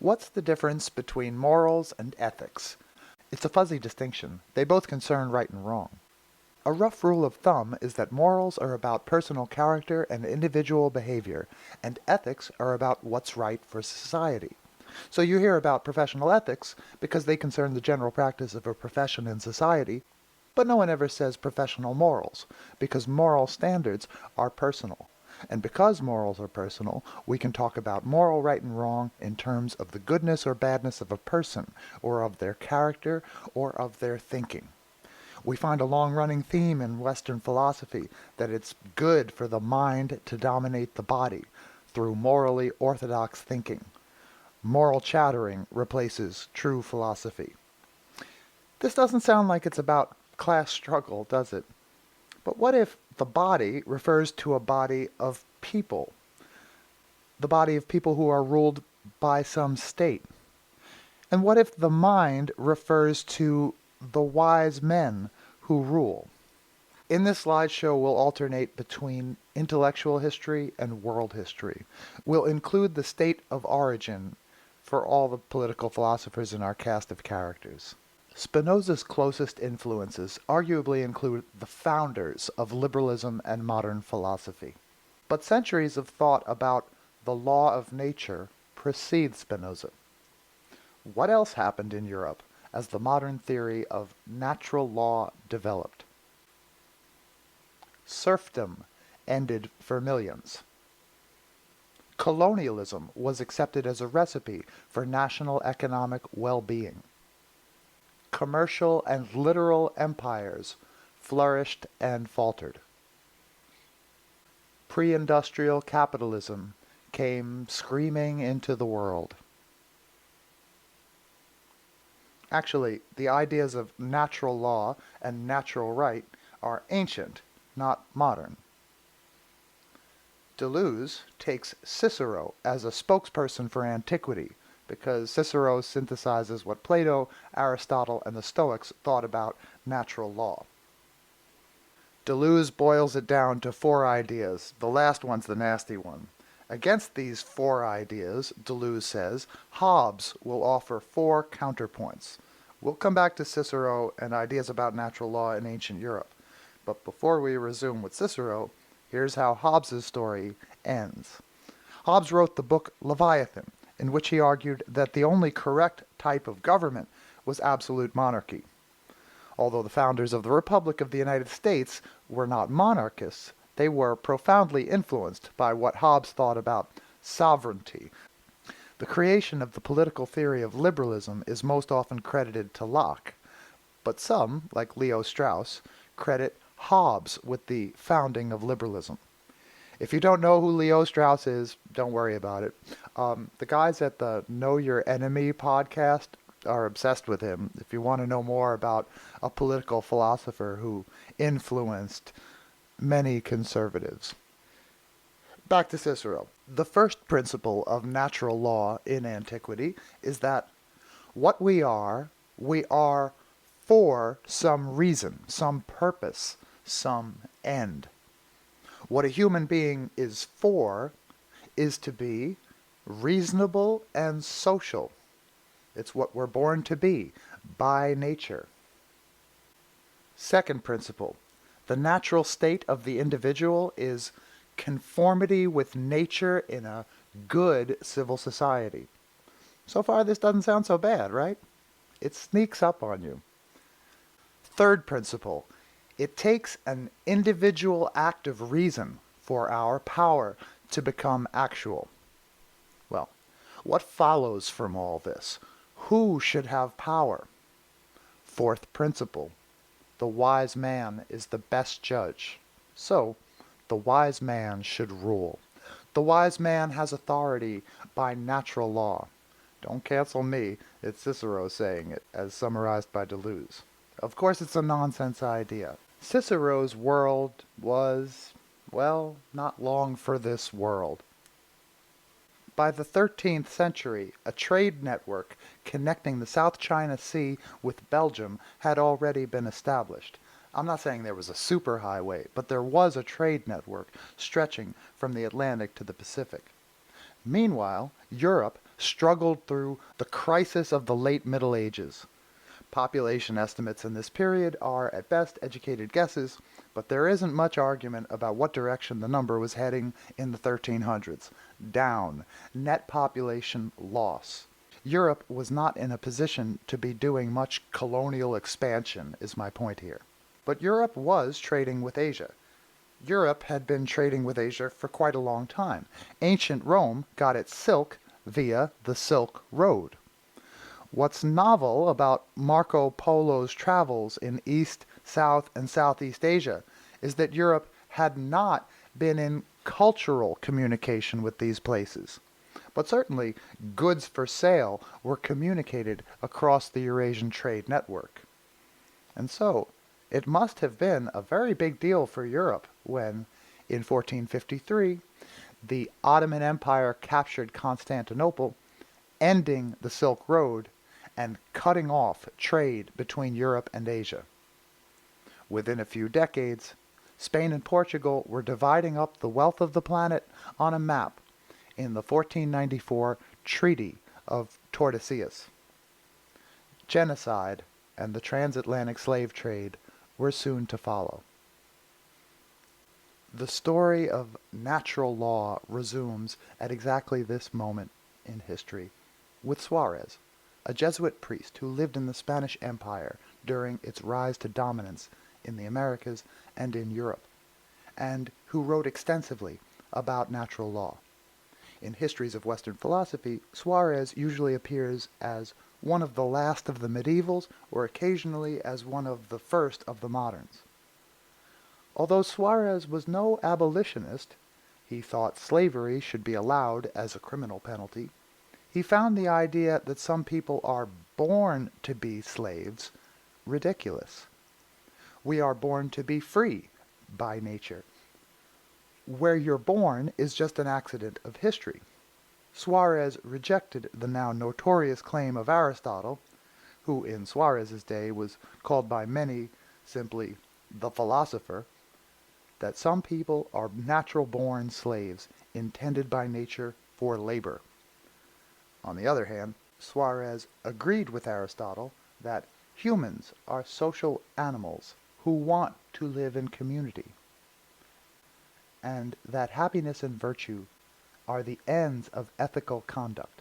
What's the difference between morals and ethics? It's a fuzzy distinction. They both concern right and wrong. A rough rule of thumb is that morals are about personal character and individual behavior, and ethics are about what's right for society. So you hear about professional ethics because they concern the general practice of a profession in society, but no one ever says professional morals, because moral standards are personal. And because morals are personal, we can talk about moral right and wrong in terms of the goodness or badness of a person, or of their character, or of their thinking. We find a long-running theme in Western philosophy that it's good for the mind to dominate the body through morally orthodox thinking. Moral chattering replaces true philosophy. This doesn't sound like it's about class struggle, does it? But what if the body refers to a body of people? The body of people who are ruled by some state? And what if the mind refers to the wise men who rule? In this slideshow, we'll alternate between intellectual history and world history. We'll include the state of origin for all the political philosophers in our cast of characters. Spinoza's closest influences arguably include the founders of liberalism and modern philosophy. But centuries of thought about the law of nature precede Spinoza. What else happened in Europe as the modern theory of natural law developed? Serfdom ended for millions. Colonialism was accepted as a recipe for national economic well-being. Commercial and literal empires flourished and faltered. Pre-industrial capitalism came screaming into the world. Actually, the ideas of natural law and natural right are ancient, not modern. Deleuze takes Cicero as a spokesperson for antiquity, because Cicero synthesizes what Plato, Aristotle, and the Stoics thought about natural law. Deleuze boils it down to 4 ideas. The last one's the nasty one. Against these 4 ideas, Deleuze says, Hobbes will offer 4 counterpoints. We'll come back to Cicero and ideas about natural law in ancient Europe. But before we resume with Cicero, here's how Hobbes' story ends. Hobbes wrote the book Leviathan, in which he argued that the only correct type of government was absolute monarchy. Although the founders of the Republic of the United States were not monarchists, they were profoundly influenced by what Hobbes thought about sovereignty. The creation of the political theory of liberalism is most often credited to Locke, but some, like Leo Strauss, credit Hobbes with the founding of liberalism. If you don't know who Leo Strauss is, don't worry about it. The guys at the Know Your Enemy podcast are obsessed with him. If you want to know more about a political philosopher who influenced many conservatives. Back to Cicero. The first principle of natural law in antiquity is that what we are for some reason, some purpose, some end. What a human being is for is to be reasonable and social. It's what we're born to be, by nature. Second principle, the natural state of the individual is conformity with nature in a good civil society. So far, this doesn't sound so bad, right? It sneaks up on you. Third principle, it takes an individual act of reason for our power to become actual. Well, what follows from all this? Who should have power? Fourth principle, the wise man is the best judge. So, the wise man should rule. The wise man has authority by natural law. Don't cancel me, it's Cicero saying it, as summarized by Deleuze. Of course it's a nonsense idea. Cicero's world was, well, not long for this world. By the 13th century, a trade network connecting the South China Sea with Belgium had already been established. I'm not saying there was a superhighway, but there was a trade network stretching from the Atlantic to the Pacific. Meanwhile, Europe struggled through the crisis of the late Middle Ages. Population estimates in this period are at best educated guesses, but there isn't much argument about what direction the number was heading in the 1300s. Down. Net population loss. Europe was not in a position to be doing much colonial expansion, is my point here. But Europe was trading with Asia. Europe had been trading with Asia for quite a long time. Ancient Rome got its silk via the Silk Road. What's novel about Marco Polo's travels in East, South, and Southeast Asia is that Europe had not been in cultural communication with these places. But certainly, goods for sale were communicated across the Eurasian trade network. And so, it must have been a very big deal for Europe when, in 1453, the Ottoman Empire captured Constantinople, ending the Silk Road and cutting off trade between Europe and Asia. Within a few decades, Spain and Portugal were dividing up the wealth of the planet on a map in the 1494 Treaty of Tordesillas. Genocide and the transatlantic slave trade were soon to follow. The story of natural law resumes at exactly this moment in history with Suárez, a Jesuit priest who lived in the Spanish Empire during its rise to dominance in the Americas and in Europe, and who wrote extensively about natural law. In histories of Western philosophy, Suárez usually appears as one of the last of the medievals, or occasionally as one of the first of the moderns. Although Suárez was no abolitionist, he thought slavery should be allowed as a criminal penalty. He found the idea that some people are born to be slaves ridiculous. We are born to be free by nature. Where you're born is just an accident of history. Suárez rejected the now notorious claim of Aristotle, who in Suárez's day was called by many simply the philosopher, that some people are natural-born slaves intended by nature for labor. On the other hand, Suárez agreed with Aristotle that humans are social animals who want to live in community, and that happiness and virtue are the ends of ethical conduct.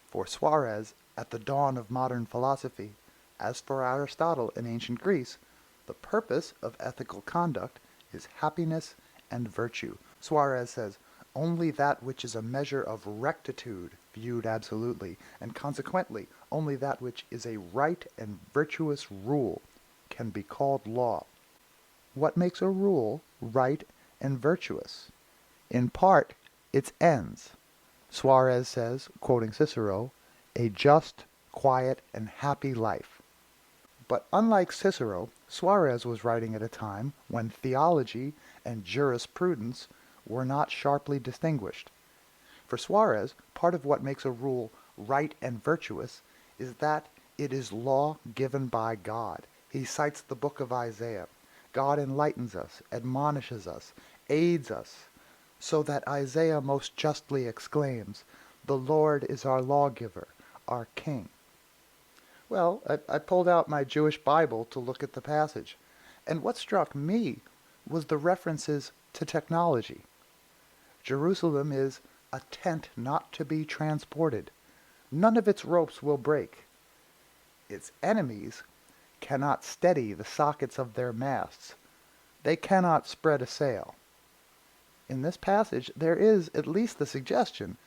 For Suárez, at the dawn of modern philosophy, as for Aristotle in ancient Greece, the purpose of ethical conduct is happiness and virtue. Suárez says, only that which is a measure of rectitude viewed absolutely, and consequently only that which is a right and virtuous rule can be called law. What makes a rule right and virtuous? In part, its ends. Suárez says, quoting Cicero, a just, quiet, and happy life. But unlike Cicero, Suárez was writing at a time when theology and jurisprudence were not sharply distinguished. For Suárez, part of what makes a rule right and virtuous is that it is law given by God. He cites the book of Isaiah. God enlightens us, admonishes us, aids us, so that Isaiah most justly exclaims, "The Lord is our lawgiver, our king." Well, I pulled out my Jewish Bible to look at the passage, and what struck me was the references to technology. Jerusalem is a tent not to be transported. None of its ropes will break. Its enemies cannot steady the sockets of their masts. They cannot spread a sail. In this passage, there is at least the suggestion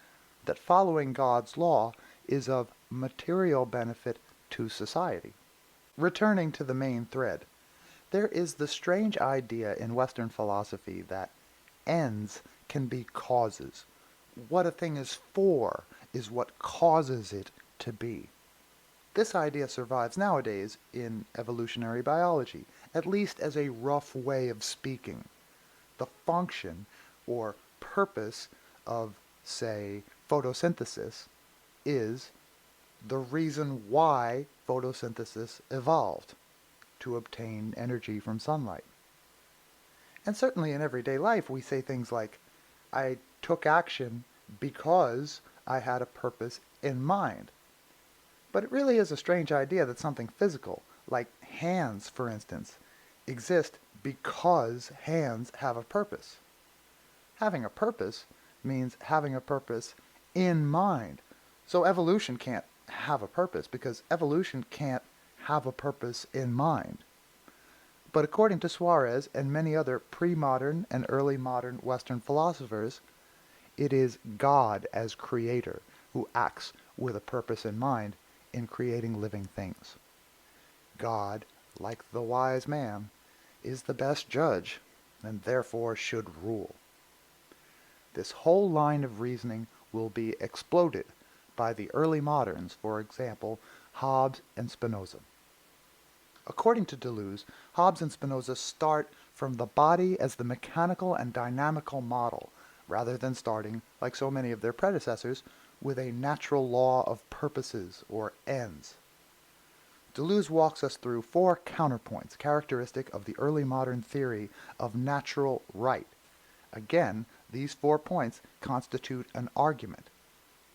that following God's law is of material benefit to society. Returning to the main thread, there is the strange idea in Western philosophy that ends can be causes. What a thing is for is what causes it to be. This idea survives nowadays in evolutionary biology, at least as a rough way of speaking. The function or purpose of, say, photosynthesis is the reason why photosynthesis evolved, to obtain energy from sunlight. And certainly in everyday life we say things like, I took action because I had a purpose in mind. But it really is a strange idea that something physical, like hands for instance, exist because hands have a purpose. Having a purpose means having a purpose in mind. So evolution can't have a purpose because evolution can't have a purpose in mind. But according to Suárez and many other pre-modern and early modern Western philosophers, it is God as creator who acts with a purpose in mind in creating living things. God, like the wise man, is the best judge and therefore should rule. This whole line of reasoning will be exploded by the early moderns, for example, Hobbes and Spinoza. According to Deleuze, Hobbes and Spinoza start from the body as the mechanical and dynamical model, rather than starting, like so many of their predecessors, with a natural law of purposes or ends. Deleuze walks us through 4 counterpoints characteristic of the early modern theory of natural right. Again, these 4 points constitute an argument.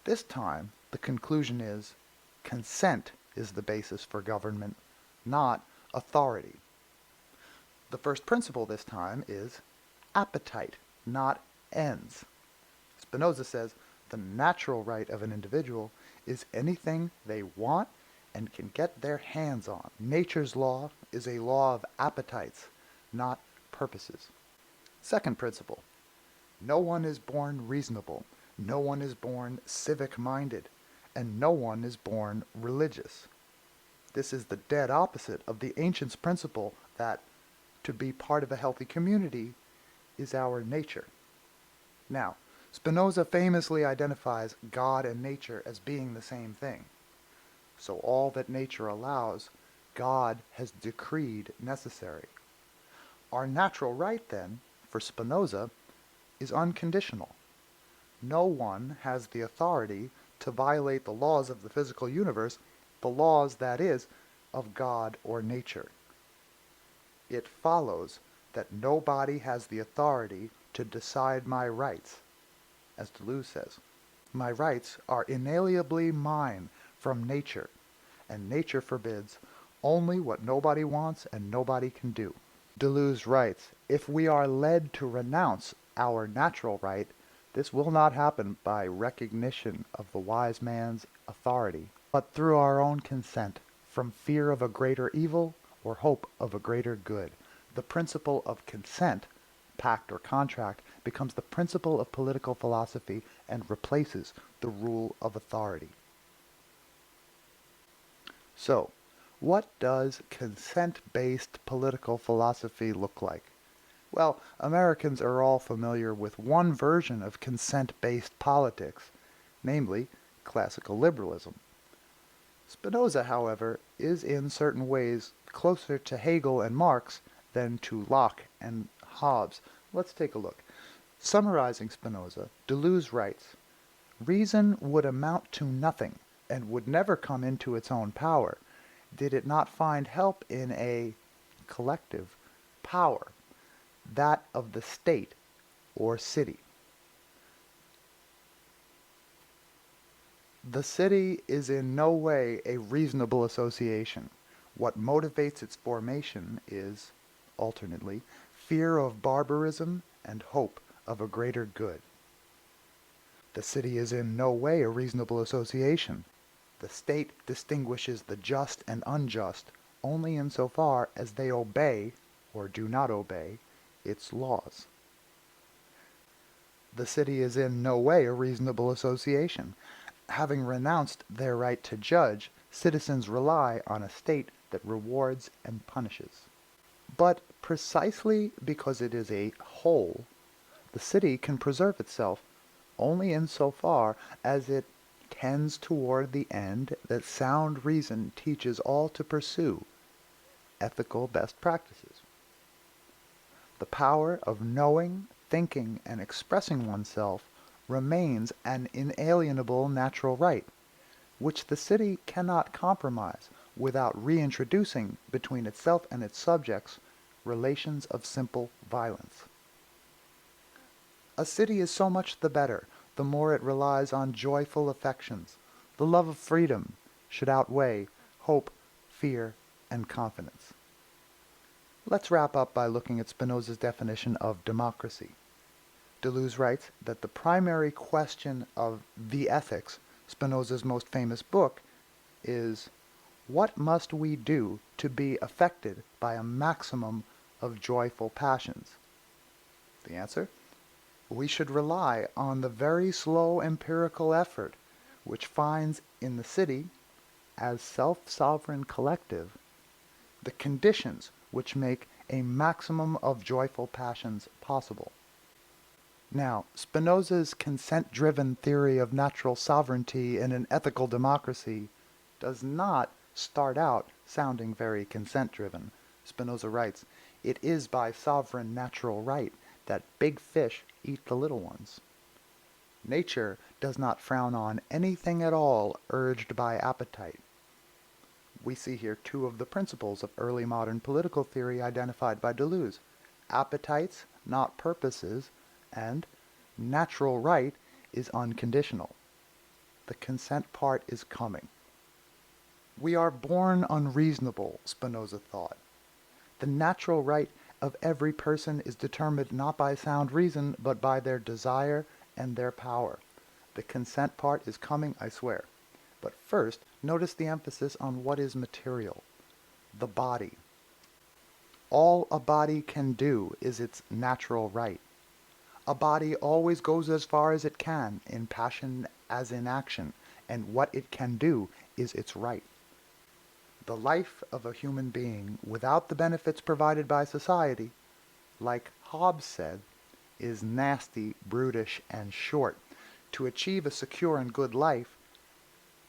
This time, the conclusion is consent is the basis for government, not authority. The first principle this time is appetite, not ends. Spinoza says the natural right of an individual is anything they want and can get their hands on. Nature's law is a law of appetites, not purposes. Second principle, no one is born reasonable, no one is born civic-minded, and no one is born religious. This is the dead opposite of the ancients' principle that to be part of a healthy community is our nature. Now, Spinoza famously identifies God and nature as being the same thing. So all that nature allows, God has decreed necessary. Our natural right, then, for Spinoza, is unconditional. No one has the authority to violate the laws of the physical universe, the laws, that is, of God or nature. It follows that nobody has the authority to decide my rights. As Deleuze says, my rights are inalienably mine from nature, and nature forbids only what nobody wants and nobody can do. Deleuze writes, if we are led to renounce our natural right, this will not happen by recognition of the wise man's authority, but through our own consent, from fear of a greater evil or hope of a greater good. The principle of consent, pact or contract, becomes the principle of political philosophy and replaces the rule of authority. So, what does consent-based political philosophy look like? Well, Americans are all familiar with one version of consent-based politics, namely classical liberalism. Spinoza, however, is in certain ways closer to Hegel and Marx than to Locke and Hobbes. Let's take a look. Summarizing Spinoza, Deleuze writes, reason would amount to nothing and would never come into its own power did it not find help in a collective power, that of the state or city. The city is in no way a reasonable association. What motivates its formation is, alternately, fear of barbarism and hope of a greater good. The city is in no way a reasonable association. The state distinguishes the just and unjust only insofar as they obey, or do not obey, its laws. The city is in no way a reasonable association. Having renounced their right to judge, citizens rely on a state that rewards and punishes. But precisely because it is a whole, the city can preserve itself only insofar as it tends toward the end that sound reason teaches all to pursue, ethical best practices. The power of knowing, thinking, and expressing oneself remains an inalienable natural right, which the city cannot compromise without reintroducing between itself and its subjects relations of simple violence. A city is so much the better, the the more it relies on joyful affections. The love of freedom should outweigh hope, fear, and confidence. Let's wrap up by looking at Spinoza's definition of democracy. Deleuze writes that the primary question of the Ethics, Spinoza's most famous book, is what must we do to be affected by a maximum of joyful passions? The answer? We should rely on the very slow empirical effort which finds in the city, as self-sovereign collective, the conditions which make a maximum of joyful passions possible. Now, Spinoza's consent-driven theory of natural sovereignty in an ethical democracy does not start out sounding very consent-driven. Spinoza writes, "It is by sovereign natural right that big fish eat the little ones." Nature does not frown on anything at all urged by appetite. We see here two of the principles of early modern political theory identified by Deleuze: appetites, not purposes, and natural right is unconditional. The consent part is coming. We are born unreasonable, Spinoza thought. The natural right of every person is determined not by sound reason, but by their desire and their power. The consent part is coming, I swear. But first, notice the emphasis on what is material: the body. All a body can do is its natural right. A body always goes as far as it can, in passion as in action, and what it can do is its right. The life of a human being, without the benefits provided by society, like Hobbes said, is nasty, brutish, and short. To achieve a secure and good life,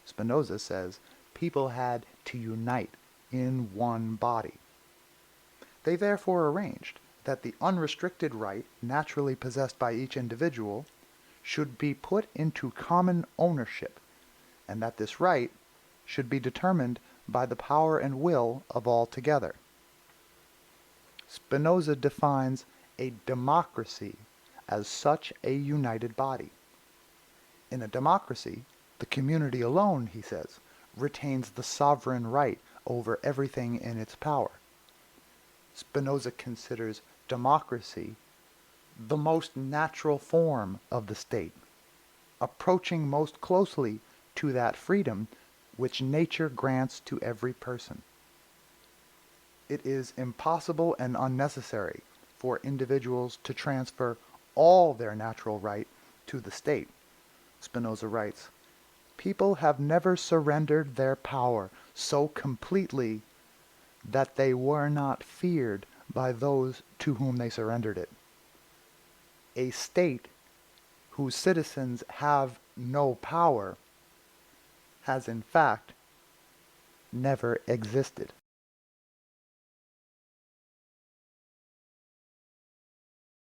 Spinoza says, people had to unite in one body. They therefore arranged that the unrestricted right naturally possessed by each individual should be put into common ownership, and that this right should be determined by the power and will of all together. Spinoza defines a democracy as such a united body. In a democracy, the community alone, he says, retains the sovereign right over everything in its power. Spinoza considers democracy the most natural form of the state, approaching most closely to that freedom which nature grants to every person. It is impossible and unnecessary for individuals to transfer all their natural right to the state. Spinoza writes, "People have never surrendered their power so completely that they were not feared by those to whom they surrendered it. A state whose citizens have no power has in fact never existed."